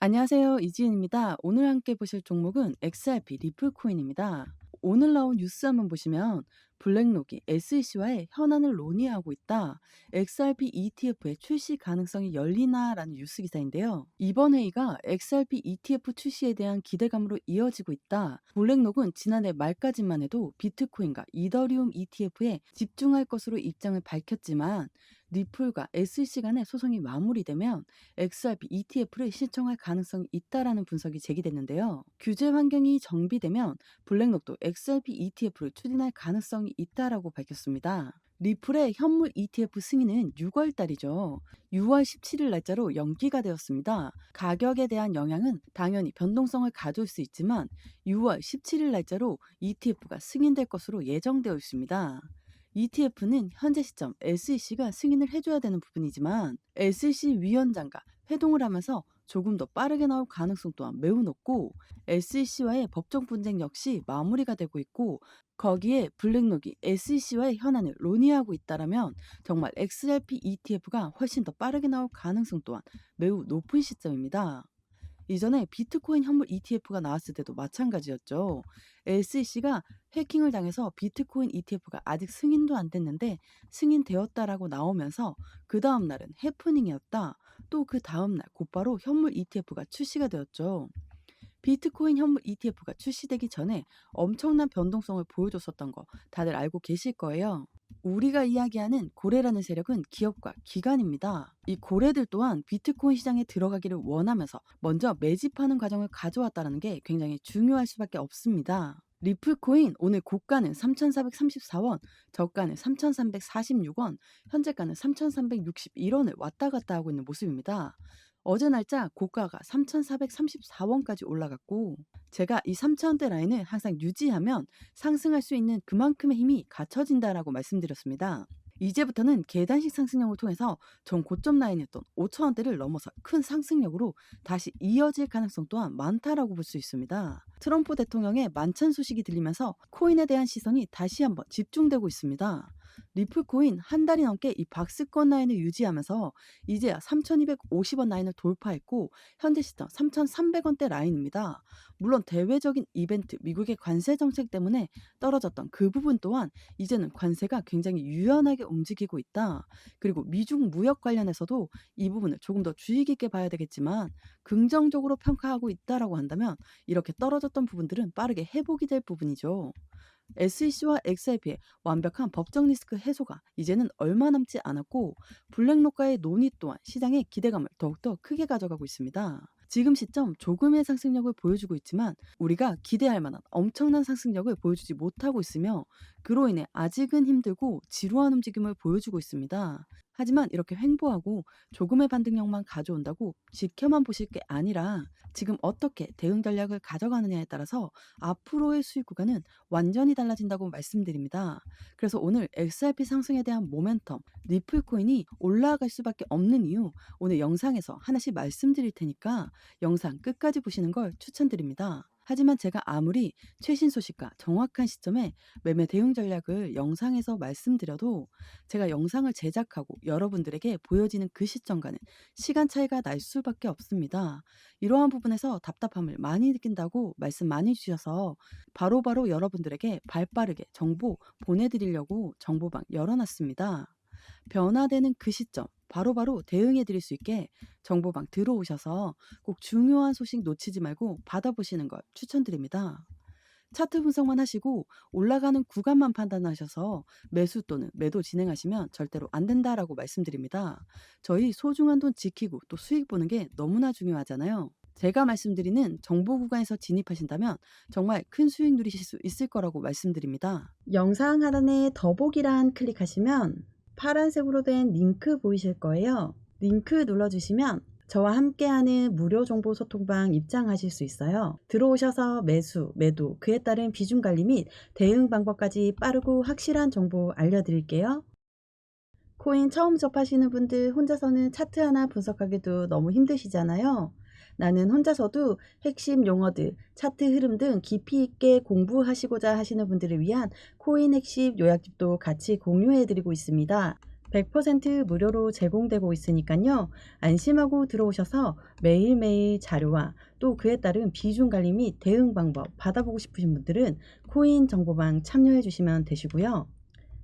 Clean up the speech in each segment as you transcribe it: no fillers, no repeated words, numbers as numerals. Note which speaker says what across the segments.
Speaker 1: 안녕하세요. 이지은입니다. 오늘 함께 보실 종목은 XRP 리플코인입니다. 오늘 나온 뉴스 한번 보시면 블랙록이 SEC와의 현안을 논의하고 있다. XRP ETF의 출시 가능성이 열리나라는 뉴스 기사인데요. 이번 회의가 XRP ETF 출시에 대한 기대감으로 이어지고 있다. 블랙록은 지난해 말까지만 해도 비트코인과 이더리움 ETF에 집중할 것으로 입장을 밝혔지만 리플과 SEC 간의 소송이 마무리되면 XRP ETF를 신청할 가능성이 있다라는 분석이 제기됐는데요. 규제 환경이 정비되면 블랙록도 XRP ETF를 추진할 가능성이 있다라고 밝혔습니다. 리플의 현물 ETF 승인은 6월 달이죠. 6월 17일 날짜로 연기가 되었습니다. 가격에 대한 영향은 당연히 변동성을 가져올 수 있지만 6월 17일 날짜로 ETF가 승인될 것으로 예정되어 있습니다. ETF는 현재 시점 SEC가 승인을 해줘야 되는 부분이지만 SEC 위원장과 회동을 하면서 조금 더 빠르게 나올 가능성 또한 매우 높고 SEC와의 법적 분쟁 역시 마무리가 되고 있고 거기에 블랙록이 SEC와의 현안을 논의하고 있다라면 정말 XRP ETF가 훨씬 더 빠르게 나올 가능성 또한 매우 높은 시점입니다. 이전에 비트코인 현물 ETF가 나왔을 때도 마찬가지였죠. SEC가 해킹을 당해서 비트코인 ETF가 아직 승인도 안 됐는데 승인되었다라고 나오면서 그 다음 날은 해프닝이었다. 또 그 다음 날 곧바로 현물 ETF가 출시가 되었죠. 비트코인 현물 ETF가 출시되기 전에 엄청난 변동성을 보여줬었던 거 다들 알고 계실 거예요. 우리가 이야기하는 고래라는 세력은 기업과 기관입니다. 이 고래들 또한 비트코인 시장에 들어가기를 원하면서 먼저 매집하는 과정을 가져왔다는 게 굉장히 중요할 수밖에 없습니다. 리플코인 오늘 고가는 3,434원, 저가는 3,346원, 현재가는 3,361원을 왔다 갔다 하고 있는 모습입니다. 어제 날짜 고가가 3,434원까지 올라갔고 제가 이 3,000원대 라인을 항상 유지하면 상승할 수 있는 그만큼의 힘이 갖춰진다라고 말씀드렸습니다. 이제부터는 계단식 상승력을 통해서 전 고점 라인이었던 5,000원대를 넘어서 큰 상승력으로 다시 이어질 가능성 또한 많다라고 볼 수 있습니다. 트럼프 대통령의 만찬 소식이 들리면서 코인에 대한 시선이 다시 한번 집중되고 있습니다. 리플코인 한 달이 넘게 이 박스권 라인을 유지하면서 이제야 3,250원 라인을 돌파했고 현재 시점 3,300원대 라인입니다. 물론 대외적인 이벤트, 미국의 관세 정책 때문에 떨어졌던 그 부분 또한 이제는 관세가 굉장히 유연하게 움직이고 있다. 그리고 미중 무역 관련해서도 이 부분을 조금 더 주의 깊게 봐야 되겠지만 긍정적으로 평가하고 있다라고 한다면 이렇게 떨어졌던 부분들은 빠르게 회복이 될 부분이죠. SEC와 XRP의 완벽한 법적 리스크 해소가 이제는 얼마 남지 않았고 블랙록과의 논의 또한 시장의 기대감을 더욱더 크게 가져가고 있습니다. 지금 시점 조금의 상승력을 보여주고 있지만 우리가 기대할 만한 엄청난 상승력을 보여주지 못하고 있으며 그로 인해 아직은 힘들고 지루한 움직임을 보여주고 있습니다. 하지만 이렇게 횡보하고 조금의 반등력만 가져온다고 지켜만 보실 게 아니라 지금 어떻게 대응 전략을 가져가느냐에 따라서 앞으로의 수익 구간은 완전히 달라진다고 말씀드립니다. 그래서 오늘 XRP 상승에 대한 모멘텀, 리플코인이 올라갈 수밖에 없는 이유 오늘 영상에서 하나씩 말씀드릴 테니까 영상 끝까지 보시는 걸 추천드립니다. 하지만 제가 아무리 최신 소식과 정확한 시점에 매매 대응 전략을 영상에서 말씀드려도 제가 영상을 제작하고 여러분들에게 보여지는 그 시점과는 시간 차이가 날 수밖에 없습니다. 이러한 부분에서 답답함을 많이 느낀다고 말씀 많이 주셔서 바로바로 여러분들에게 발빠르게 정보 보내드리려고 정보방 열어놨습니다. 변화되는 그 시점 바로바로 대응해 드릴 수 있게 정보방 들어오셔서 꼭 중요한 소식 놓치지 말고 받아보시는 걸 추천드립니다. 차트 분석만 하시고 올라가는 구간만 판단하셔서 매수 또는 매도 진행하시면 절대로 안 된다라고 말씀드립니다. 저희 소중한 돈 지키고 또 수익 보는 게 너무나 중요하잖아요. 제가 말씀드리는 정보 구간에서 진입하신다면 정말 큰 수익 누리실 수 있을 거라고 말씀드립니다. 영상 하단에 더보기란 클릭하시면 파란색으로 된 링크 보이실 거예요. 링크 눌러주시면 저와 함께하는 무료 정보 소통방 입장하실 수 있어요. 들어오셔서 매수, 매도, 그에 따른 비중 관리 및 대응 방법까지 빠르고 확실한 정보 알려드릴게요. 코인 처음 접하시는 분들 혼자서는 차트 하나 분석하기도 너무 힘드시잖아요. 나는 혼자서도 핵심 용어들, 차트 흐름 등 깊이 있게 공부하시고자 하시는 분들을 위한 코인 핵심 요약집도 같이 공유해드리고 있습니다. 100% 무료로 제공되고 있으니까요. 안심하고 들어오셔서 매일매일 자료와 또 그에 따른 비중 관리 및 대응 방법 받아보고 싶으신 분들은 코인 정보방 참여해 주시면 되시고요.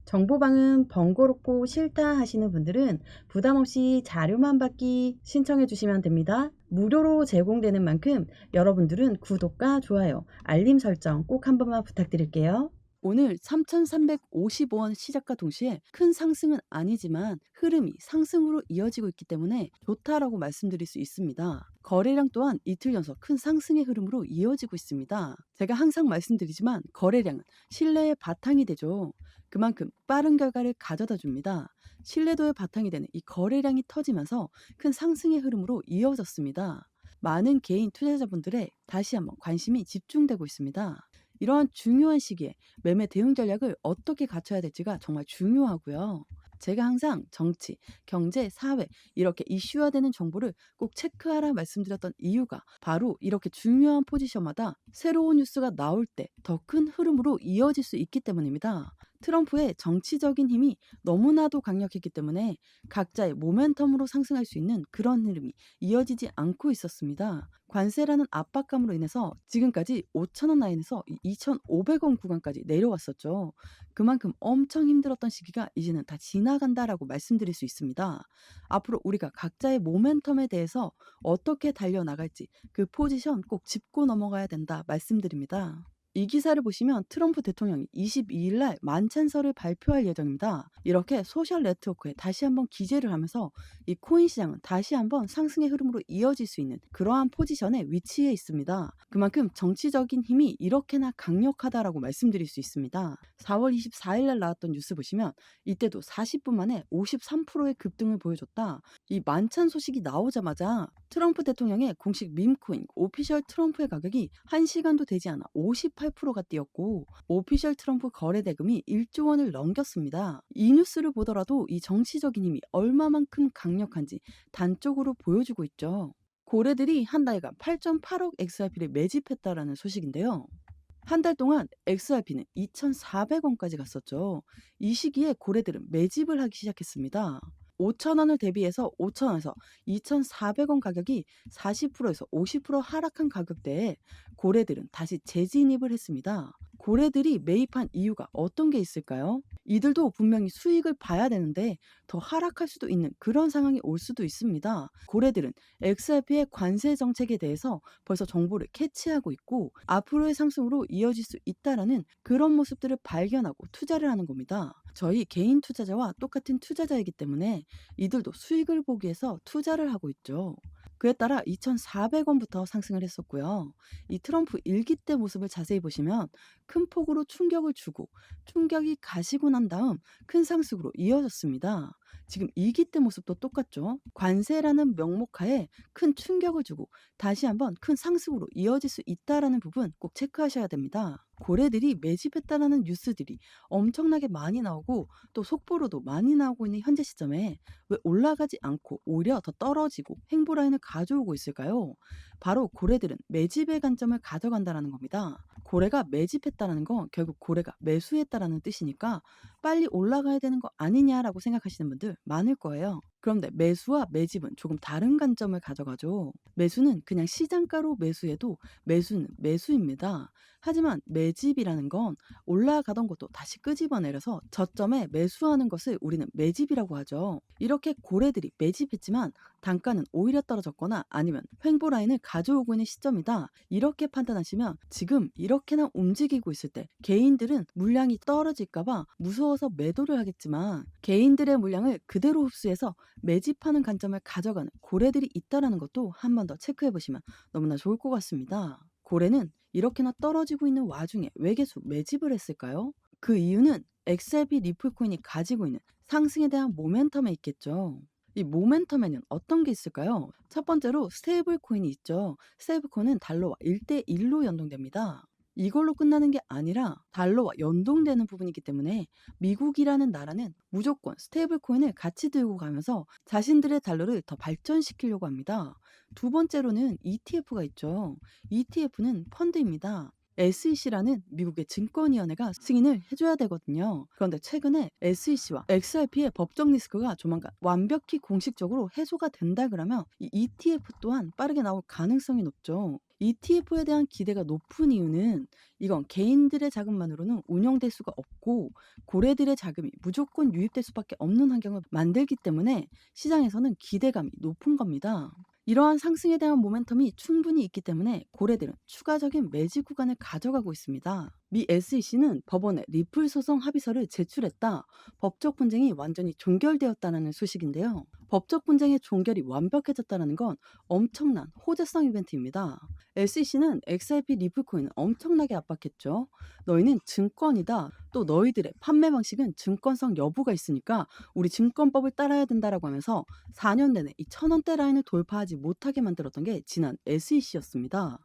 Speaker 1: 정보방은 번거롭고 싫다 하시는 분들은 부담 없이 자료만 받기 신청해 주시면 됩니다. 무료로 제공되는 만큼 여러분들은 구독과 좋아요, 알림 설정 꼭 한 번만 부탁드릴게요. 오늘 3,355원 시작과 동시에 큰 상승은 아니지만 흐름이 상승으로 이어지고 있기 때문에 좋다라고 말씀드릴 수 있습니다. 거래량 또한 이틀 연속 큰 상승의 흐름으로 이어지고 있습니다. 제가 항상 말씀드리지만 거래량은 신뢰의 바탕이 되죠. 그만큼 빠른 결과를 가져다 줍니다. 신뢰도의 바탕이 되는 이 거래량이 터지면서 큰 상승의 흐름으로 이어졌습니다. 많은 개인 투자자분들의 다시 한번 관심이 집중되고 있습니다. 이러한 중요한 시기에 매매 대응 전략을 어떻게 갖춰야 될지가 정말 중요하고요. 제가 항상 정치, 경제, 사회 이렇게 이슈화되는 정보를 꼭 체크하라 말씀드렸던 이유가 바로 이렇게 중요한 포지션마다 새로운 뉴스가 나올 때 더 큰 흐름으로 이어질 수 있기 때문입니다. 트럼프의 정치적인 힘이 너무나도 강력했기 때문에 각자의 모멘텀으로 상승할 수 있는 그런 흐름이 이어지지 않고 있었습니다. 관세라는 압박감으로 인해서 지금까지 5,000원 라인에서 2,500원 구간까지 내려왔었죠. 그만큼 엄청 힘들었던 시기가 이제는 다 지나간다라고 말씀드릴 수 있습니다. 앞으로 우리가 각자의 모멘텀에 대해서 어떻게 달려나갈지 그 포지션 꼭 짚고 넘어가야 된다 말씀드립니다. 이 기사를 보시면 트럼프 대통령이 22일 날 만찬서를 발표할 예정입니다. 이렇게 소셜 네트워크에 다시 한번 기재를 하면서 이 코인 시장은 다시 한번 상승의 흐름으로 이어질 수 있는 그러한 포지션에 위치해 있습니다. 그만큼 정치적인 힘이 이렇게나 강력하다라고 말씀드릴 수 있습니다. 4월 24일 날 나왔던 뉴스 보시면 이때도 40분 만에 53%의 급등을 보여줬다. 이 만찬 소식이 나오자마자 트럼프 대통령의 공식 밈코인 오피셜 트럼프의 가격이 1시간도 되지 않아 58%가 뛰었고 오피셜 트럼프 거래 대금이 1조 원을 넘겼습니다. 이 뉴스를 보더라도 이 정치적인 힘이 얼마만큼 강력한지 단적으로 보여주고 있죠. 고래들이 한 달간 8.8억 XRP를 매집했다라는 소식인데요. 한 달 동안 XRP는 2,400원까지 갔었죠. 이 시기에 고래들은 매집을 하기 시작했습니다. 5,000원을 대비해서 5,000원에서 2,400원 가격이 40%에서 50% 하락한 가격대에 고래들은 다시 재진입을 했습니다. 고래들이 매입한 이유가 어떤 게 있을까요? 이들도 분명히 수익을 봐야 되는데 더 하락할 수도 있는 그런 상황이 올 수도 있습니다. 고래들은 XRP의 관세 정책에 대해서 벌써 정보를 캐치하고 있고 앞으로의 상승으로 이어질 수 있다라는 그런 모습들을 발견하고 투자를 하는 겁니다. 저희 개인 투자자와 똑같은 투자자이기 때문에 이들도 수익을 보기 위해서 투자를 하고 있죠. 그에 따라 2,400원부터 상승을 했었고요. 이 트럼프 일기 때 모습을 자세히 보시면 큰 폭으로 충격을 주고 충격이 가시고 난 다음 큰 상승으로 이어졌습니다. 지금 2기 때 모습도 똑같죠. 관세라는 명목하에 큰 충격을 주고 다시 한번 큰 상승으로 이어질 수 있다라는 부분 꼭 체크하셔야 됩니다. 고래들이 매집했다라는 뉴스들이 엄청나게 많이 나오고 또 속보로도 많이 나오고 있는 현재 시점에 왜 올라가지 않고 오히려 더 떨어지고 행보라인을 가져오고 있을까요? 바로 고래들은 매집의 관점을 가져간다라는 겁니다. 고래가 매집했다라는 건 결국 고래가 매수했다라는 뜻이니까 빨리 올라가야 되는 거 아니냐라고 생각하시는 분들 많을 거예요. 그런데 매수와 매집은 조금 다른 관점을 가져가죠. 매수는 그냥 시장가로 매수해도 매수는 매수입니다. 하지만 매집이라는 건 올라가던 것도 다시 끄집어내려서 저점에 매수하는 것을 우리는 매집이라고 하죠. 이렇게 고래들이 매집했지만 단가는 오히려 떨어졌거나 아니면 횡보 라인을 가져오고 있는 시점이다. 이렇게 판단하시면 지금 이렇게나 움직이고 있을 때 개인들은 물량이 떨어질까봐 무서워서 매도를 하겠지만 개인들의 물량을 그대로 흡수해서 매집하는 관점을 가져가는 고래들이 있다는 것도 한 번 더 체크해 보시면 너무나 좋을 것 같습니다. 고래는 이렇게나 떨어지고 있는 와중에 왜 계속 매집을 했을까요? 그 이유는 XRP 리플 코인이 가지고 있는 상승에 대한 모멘텀에 있겠죠. 이 모멘텀에는 어떤 게 있을까요? 첫 번째로 스테이블 코인이 있죠. 스테이블 코인은 달러와 1대1로 연동됩니다. 이걸로 끝나는 게 아니라 달러와 연동되는 부분이기 때문에 미국이라는 나라는 무조건 스테이블 코인을 같이 들고 가면서 자신들의 달러를 더 발전시키려고 합니다. 두 번째로는 ETF가 있죠. ETF는 펀드입니다. SEC라는 미국의 증권위원회가 승인을 해줘야 되거든요. 그런데 최근에 SEC와 XRP의 법적 리스크가 조만간 완벽히 공식적으로 해소가 된다 그러면 이 ETF 또한 빠르게 나올 가능성이 높죠. ETF에 대한 기대가 높은 이유는 이건 개인들의 자금만으로는 운영될 수가 없고 고래들의 자금이 무조건 유입될 수밖에 없는 환경을 만들기 때문에 시장에서는 기대감이 높은 겁니다. 이러한 상승에 대한 모멘텀이 충분히 있기 때문에 고래들은 추가적인 매집 구간을 가져가고 있습니다. 미 SEC는 법원에 리플 소송 합의서를 제출했다. 법적 분쟁이 완전히 종결되었다는 소식인데요. 법적 분쟁의 종결이 완벽해졌다는 건 엄청난 호재성 이벤트입니다. SEC는 XRP 리플 코인을 엄청나게 압박했죠. 너희는 증권이다. 또 너희들의 판매 방식은 증권성 여부가 있으니까 우리 증권법을 따라야 된다라고 하면서 4년 내내 이 1,000원대 라인을 돌파하지 못하게 만들었던 게 지난 SEC였습니다.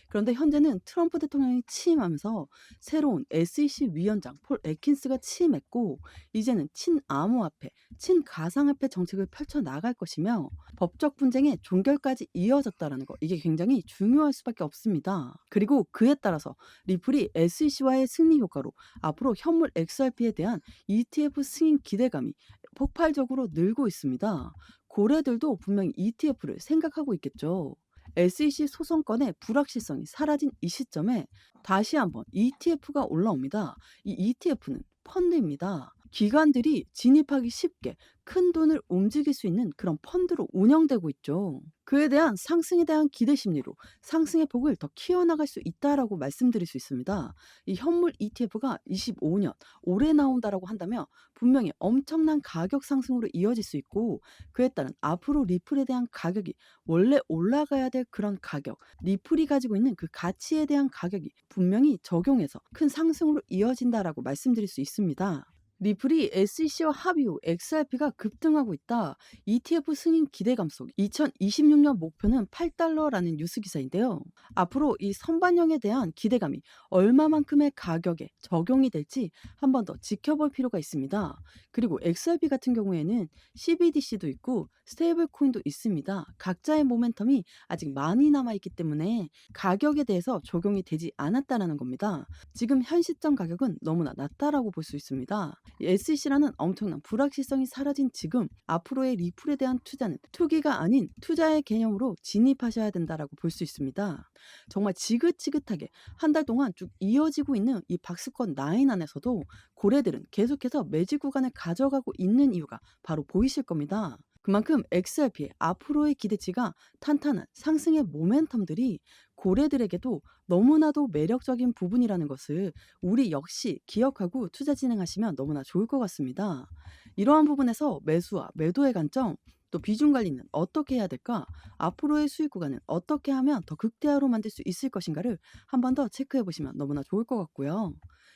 Speaker 1: 그런데 현재는 트럼프 대통령이 취임하면서 새로운 SEC 위원장 폴 애킨스가 취임했고 이제는 친암호화폐, 친가상화폐 정책을 펼쳐 나갈 것이며 법적 분쟁의 종결까지 이어졌다라는 거 이게 굉장히 중요할 수밖에 없습니다. 그리고 그에 따라서 리플이 SEC와의 승리 효과로 앞으로 현물 XRP에 대한 ETF 승인 기대감이 폭발적으로 늘고 있습니다. 고래들도 분명히 ETF를 생각하고 있겠죠. SEC 소송권의 불확실성이 사라진 이 시점에 다시 한번 ETF가 올라옵니다. 이 ETF는 펀드입니다. 기관들이 진입하기 쉽게 큰 돈을 움직일 수 있는 그런 펀드로 운영되고 있죠. 그에 대한 상승에 대한 기대 심리로 상승의 폭을 더 키워나갈 수 있다라고 말씀드릴 수 있습니다. 이 현물 ETF가 25년 올해 나온다라고 한다면 분명히 엄청난 가격 상승으로 이어질 수 있고 그에 따른 앞으로 리플에 대한 가격이 원래 올라가야 될 그런 가격, 리플이 가지고 있는 그 가치에 대한 가격이 분명히 적용해서 큰 상승으로 이어진다라고 말씀드릴 수 있습니다. 리플이 SEC와 합의 후 XRP가 급등하고 있다. ETF 승인 기대감 속 2026년 목표는 8달러라는 뉴스 기사인데요. 앞으로 이 선반영에 대한 기대감이 얼마만큼의 가격에 적용이 될지 한 번 더 지켜볼 필요가 있습니다. 그리고 XRP 같은 경우에는 CBDC도 있고 스테이블 코인도 있습니다. 각자의 모멘텀이 아직 많이 남아있기 때문에 가격에 대해서 적용이 되지 않았다는 겁니다. 지금 현 시점 가격은 너무나 낮다라고 볼 수 있습니다. SEC라는 엄청난 불확실성이 사라진 지금 앞으로의 리플에 대한 투자는 투기가 아닌 투자의 개념으로 진입하셔야 된다라고 볼 수 있습니다. 정말 지긋지긋하게 한 달 동안 쭉 이어지고 있는 이 박스권 라인 안에서도 고래들은 계속해서 매집 구간을 가져가고 있는 이유가 바로 보이실 겁니다. 그만큼 XRP의 앞으로의 기대치가 탄탄한 상승의 모멘텀들이 고래들에게도 너무나도 매력적인 부분이라는 것을 우리 역시 기억하고 투자 진행하시면 너무나 좋을 것 같습니다. 이러한 부분에서 매수와 매도의 관점, 또 비중 관리는 어떻게 해야 될까? 앞으로의 수익 구간은 어떻게 하면 더 극대화로 만들 수 있을 것인가를 한 번 더 체크해 보시면 너무나 좋을 것 같고요.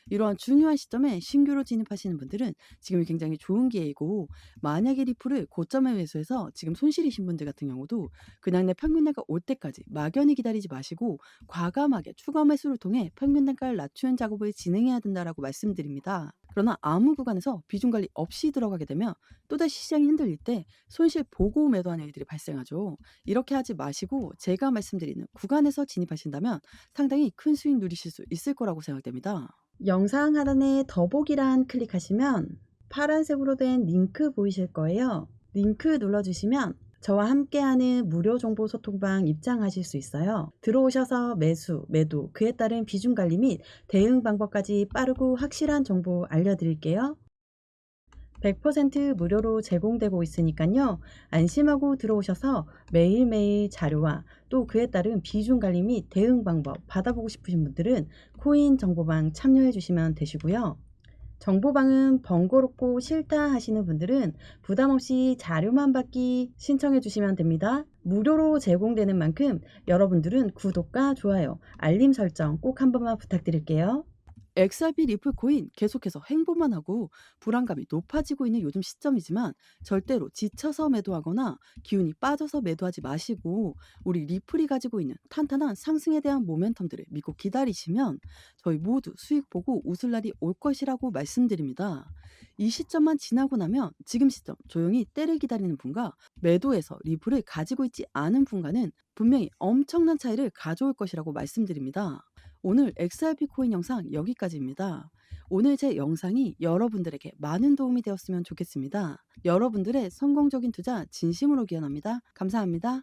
Speaker 1: 이러한 중요한 시점에 신규로 진입하시는 분들은 지금이 굉장히 좋은 기회이고 만약에 리플을 고점에 매수해서 지금 손실이신 분들 같은 경우도 그냥 내 평균단가 올 때까지 막연히 기다리지 마시고 과감하게 추가 매수를 통해 평균단가를 낮추는 작업을 진행해야 된다라고 말씀드립니다. 그러나 아무 구간에서 비중 관리 없이 들어가게 되면 또다시 시장이 흔들릴 때 손실 보고 매도하는 일들이 발생하죠. 이렇게 하지 마시고 제가 말씀드리는 구간에서 진입하신다면 상당히 큰 수익 누리실 수 있을 거라고 생각됩니다.
Speaker 2: 영상 하단에 더보기란 클릭하시면 파란색으로 된 링크 보이실 거예요. 링크 눌러주시면 저와 함께하는 무료 정보 소통방 입장하실 수 있어요. 들어오셔서 매수, 매도, 그에 따른 비중 관리 및 대응 방법까지 빠르고 확실한 정보 알려드릴게요. 100% 무료로 제공되고 있으니까요. 안심하고 들어오셔서 매일매일 자료와 또 그에 따른 비중 관리 및 대응 방법 받아보고 싶으신 분들은 코인 정보방 참여해 주시면 되시고요. 정보방은 번거롭고 싫다 하시는 분들은 부담없이 자료만 받기 신청해 주시면 됩니다. 무료로 제공되는 만큼 여러분들은 구독과 좋아요, 알림 설정 꼭 한 번만 부탁드릴게요.
Speaker 1: XRP 리플 코인 계속해서 행보만 하고 불안감이 높아지고 있는 요즘 시점이지만 절대로 지쳐서 매도하거나 기운이 빠져서 매도하지 마시고 우리 리플이 가지고 있는 탄탄한 상승에 대한 모멘텀들을 믿고 기다리시면 저희 모두 수익 보고 웃을 날이 올 것이라고 말씀드립니다. 이 시점만 지나고 나면 지금 시점 조용히 때를 기다리는 분과 매도해서 리플을 가지고 있지 않은 분과는 분명히 엄청난 차이를 가져올 것이라고 말씀드립니다. 오늘 XRP 코인 영상 여기까지입니다. 오늘 제 영상이 여러분들에게 많은 도움이 되었으면 좋겠습니다. 여러분들의 성공적인 투자 진심으로 기원합니다. 감사합니다.